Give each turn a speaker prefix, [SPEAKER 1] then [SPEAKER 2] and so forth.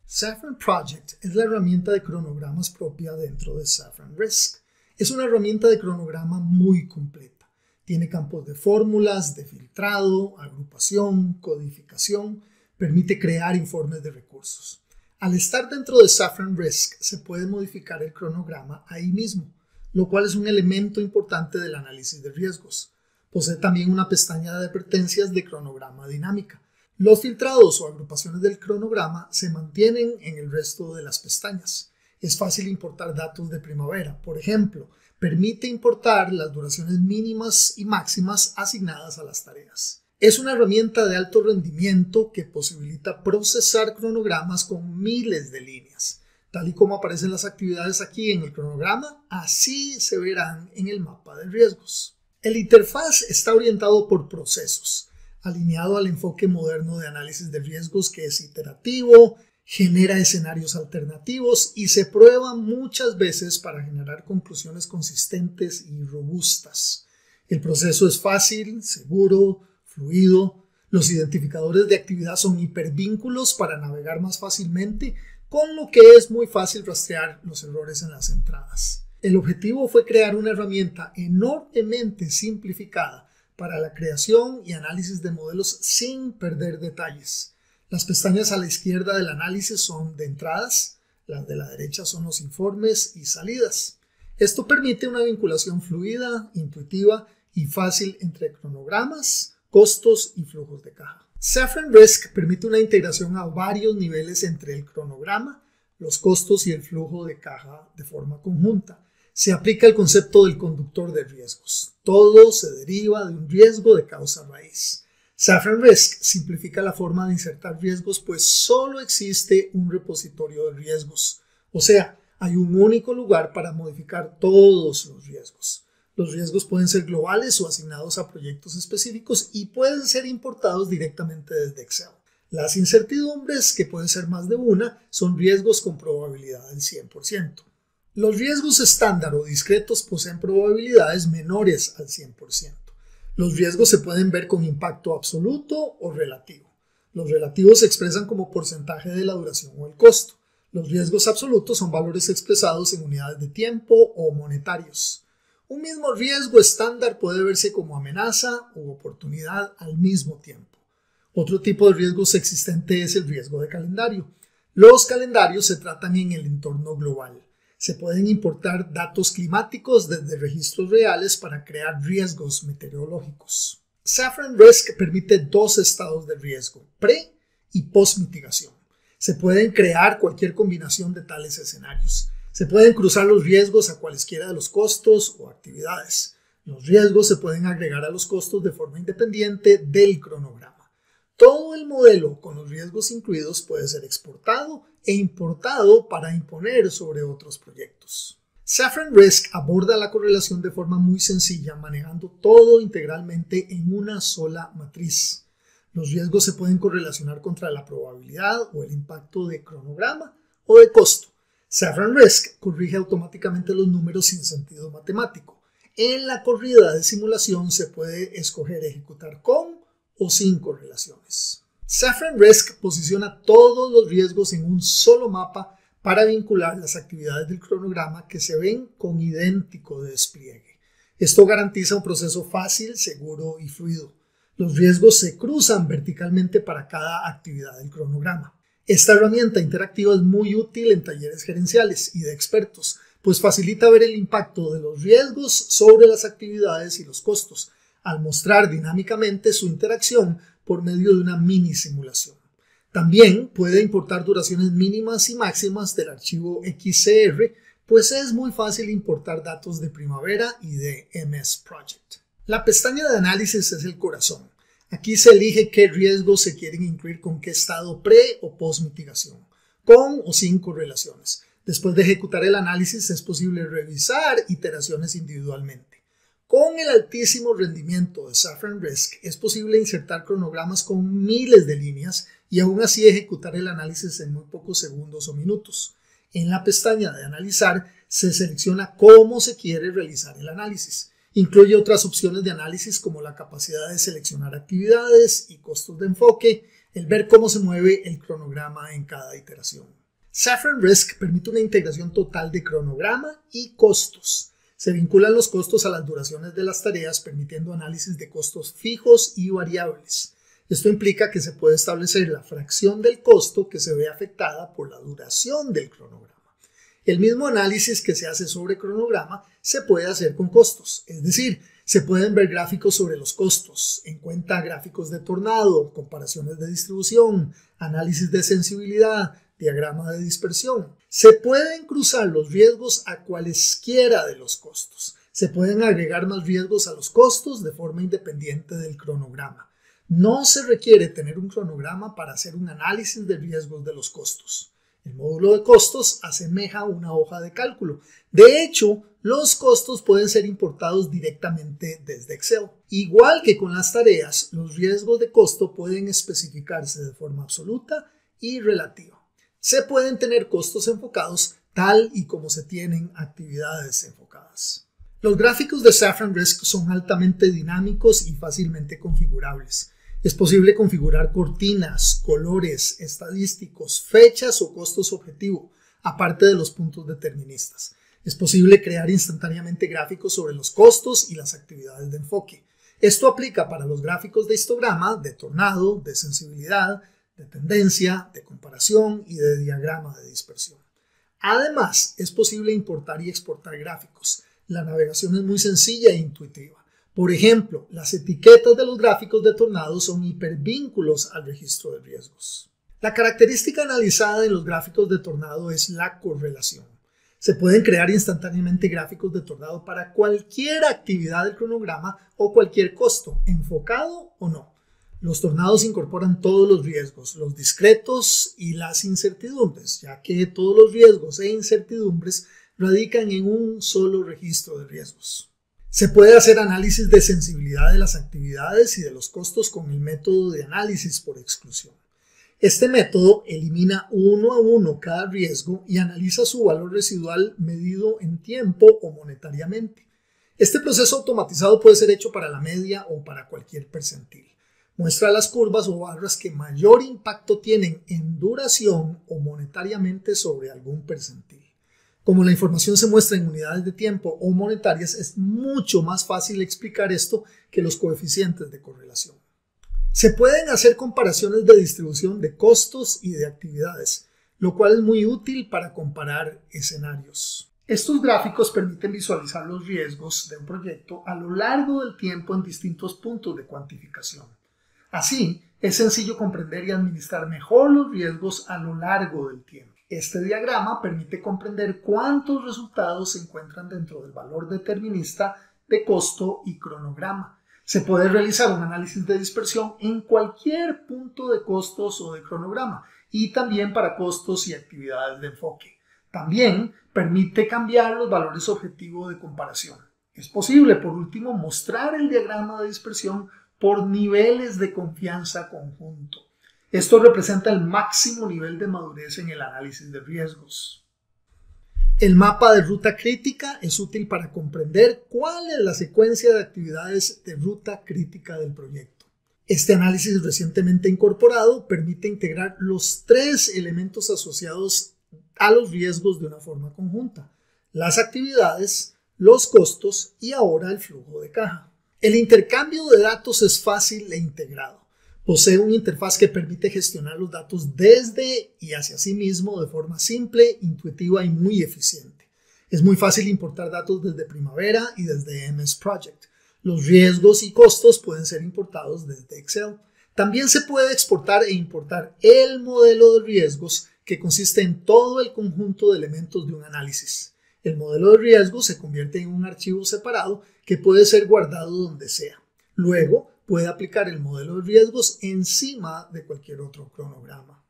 [SPEAKER 1] Safran Project es la herramienta de cronogramas propia dentro de Safran Risk. Es una herramienta de cronograma muy completa. Tiene campos de fórmulas, de filtrado, agrupación, codificación, permite crear informes de recursos. Al estar dentro de Safran Risk se puede modificar el cronograma ahí mismo, lo cual es un elemento importante del análisis de riesgos. Posee también una pestaña de advertencias de cronograma dinámica. Los filtrados o agrupaciones del cronograma se mantienen en el resto de las pestañas. Es fácil importar datos de primavera. Por ejemplo, permite importar las duraciones mínimas y máximas asignadas a las tareas. Es una herramienta de alto rendimiento que posibilita procesar cronogramas con miles de líneas. Tal y como aparecen las actividades aquí en el cronograma, así se verán en el mapa de riesgos. El interfaz está orientado por procesos, alineado al enfoque moderno de análisis de riesgos que es iterativo, genera escenarios alternativos y se prueba muchas veces para generar conclusiones consistentes y robustas. El proceso es fácil, seguro, fluido. Los identificadores de actividad son hipervínculos para navegar más fácilmente, con lo que es muy fácil rastrear los errores en las entradas. El objetivo fue crear una herramienta enormemente simplificada para la creación y análisis de modelos sin perder detalles. Las pestañas a la izquierda del análisis son de entradas, las de la derecha son los informes y salidas. Esto permite una vinculación fluida, intuitiva y fácil entre cronogramas, costos y flujos de caja. Safran Risk permite una integración a varios niveles entre el cronograma, los costos y el flujo de caja de forma conjunta. Se aplica el concepto del conductor de riesgos. Todo se deriva de un riesgo de causa raíz. Safran Risk simplifica la forma de insertar riesgos, pues solo existe un repositorio de riesgos. O sea, hay un único lugar para modificar todos los riesgos. Los riesgos pueden ser globales o asignados a proyectos específicos y pueden ser importados directamente desde Excel. Las incertidumbres, que pueden ser más de una, son riesgos con probabilidad del 100%. Los riesgos estándar o discretos poseen probabilidades menores al 100%. Los riesgos se pueden ver con impacto absoluto o relativo. Los relativos se expresan como porcentaje de la duración o el costo. Los riesgos absolutos son valores expresados en unidades de tiempo o monetarios. Un mismo riesgo estándar puede verse como amenaza u oportunidad al mismo tiempo. Otro tipo de riesgos existente es el riesgo de calendario. Los calendarios se tratan en el entorno global. Se pueden importar datos climáticos desde registros reales para crear riesgos meteorológicos. Safran Risk permite dos estados de riesgo, pre- y post-mitigación. Se pueden crear cualquier combinación de tales escenarios. Se pueden cruzar los riesgos a cualesquiera de los costos o actividades. Los riesgos se pueden agregar a los costos de forma independiente del cronograma. Todo el modelo con los riesgos incluidos puede ser exportado e importado para imponer sobre otros proyectos. Safran Risk aborda la correlación de forma muy sencilla, manejando todo integralmente en una sola matriz. Los riesgos se pueden correlacionar contra la probabilidad o el impacto de cronograma o de costo. Safran Risk corrige automáticamente los números sin sentido matemático. En la corrida de simulación se puede escoger ejecutar con o sin correlaciones. Safran Risk posiciona todos los riesgos en un solo mapa para vincular las actividades del cronograma que se ven con idéntico despliegue. Esto garantiza un proceso fácil, seguro y fluido. Los riesgos se cruzan verticalmente para cada actividad del cronograma. Esta herramienta interactiva es muy útil en talleres gerenciales y de expertos, pues facilita ver el impacto de los riesgos sobre las actividades y los costos, al mostrar dinámicamente su interacción por medio de una mini simulación. También puede importar duraciones mínimas y máximas del archivo XCR, pues es muy fácil importar datos de primavera y de MS Project. La pestaña de análisis es el corazón. Aquí se elige qué riesgos se quieren incluir con qué estado pre o post mitigación, con o sin correlaciones. Después de ejecutar el análisis es posible revisar iteraciones individualmente. Con el altísimo rendimiento de Safran Risk es posible insertar cronogramas con miles de líneas y aún así ejecutar el análisis en muy pocos segundos o minutos. En la pestaña de analizar se selecciona cómo se quiere realizar el análisis. Incluye otras opciones de análisis como la capacidad de seleccionar actividades y costos de enfoque, el ver cómo se mueve el cronograma en cada iteración. Safran Risk permite una integración total de cronograma y costos. Se vinculan los costos a las duraciones de las tareas, permitiendo análisis de costos fijos y variables. Esto implica que se puede establecer la fracción del costo que se ve afectada por la duración del cronograma. El mismo análisis que se hace sobre cronograma se puede hacer con costos, es decir, se pueden ver gráficos sobre los costos, en cuenta gráficos de tornado, comparaciones de distribución, análisis de sensibilidad, diagrama de dispersión. Se pueden cruzar los riesgos a cualesquiera de los costos. Se pueden agregar más riesgos a los costos de forma independiente del cronograma. No se requiere tener un cronograma para hacer un análisis de riesgos de los costos. El módulo de costos asemeja una hoja de cálculo. De hecho, los costos pueden ser importados directamente desde Excel. Igual que con las tareas, los riesgos de costo pueden especificarse de forma absoluta y relativa. Se pueden tener costos enfocados tal y como se tienen actividades enfocadas. Los gráficos de Safran Risk son altamente dinámicos y fácilmente configurables. Es posible configurar cortinas, colores, estadísticos, fechas o costos objetivo, aparte de los puntos deterministas. Es posible crear instantáneamente gráficos sobre los costos y las actividades de enfoque. Esto aplica para los gráficos de histograma, de tornado, de sensibilidad, de tendencia, de comparación y de diagrama de dispersión. Además, es posible importar y exportar gráficos. La navegación es muy sencilla e intuitiva. Por ejemplo, las etiquetas de los gráficos de tornado son hipervínculos al registro de riesgos. La característica analizada en los gráficos de tornado es la correlación. Se pueden crear instantáneamente gráficos de tornado para cualquier actividad del cronograma o cualquier costo, enfocado o no. Los tornados incorporan todos los riesgos, los discretos y las incertidumbres, ya que todos los riesgos e incertidumbres radican en un solo registro de riesgos. Se puede hacer análisis de sensibilidad de las actividades y de los costos con el método de análisis por exclusión. Este método elimina uno a uno cada riesgo y analiza su valor residual medido en tiempo o monetariamente. Este proceso automatizado puede ser hecho para la media o para cualquier percentil. Muestra las curvas o barras que mayor impacto tienen en duración o monetariamente sobre algún percentil. Como la información se muestra en unidades de tiempo o monetarias, es mucho más fácil explicar esto que los coeficientes de correlación. Se pueden hacer comparaciones de distribución de costos y de actividades, lo cual es muy útil para comparar escenarios. Estos gráficos permiten visualizar los riesgos de un proyecto a lo largo del tiempo en distintos puntos de cuantificación. Así, es sencillo comprender y administrar mejor los riesgos a lo largo del tiempo. Este diagrama permite comprender cuántos resultados se encuentran dentro del valor determinista de costo y cronograma. Se puede realizar un análisis de dispersión en cualquier punto de costos o de cronograma y también para costos y actividades de enfoque. También permite cambiar los valores objetivos de comparación. Es posible, por último, mostrar el diagrama de dispersión por niveles de confianza conjunto. Esto representa el máximo nivel de madurez en el análisis de riesgos. El mapa de ruta crítica es útil para comprender cuál es la secuencia de actividades de ruta crítica del proyecto. Este análisis recientemente incorporado permite integrar los tres elementos asociados a los riesgos de una forma conjunta: las actividades, los costos y ahora el flujo de caja. El intercambio de datos es fácil e integrado. Posee una interfaz que permite gestionar los datos desde y hacia sí mismo de forma simple, intuitiva y muy eficiente. Es muy fácil importar datos desde Primavera y desde MS Project. Los riesgos y costos pueden ser importados desde Excel. También se puede exportar e importar el modelo de riesgos, que consiste en todo el conjunto de elementos de un análisis. El modelo de riesgos se convierte en un archivo separado que puede ser guardado donde sea. Luego, puede aplicar el modelo de riesgos encima de cualquier otro cronograma.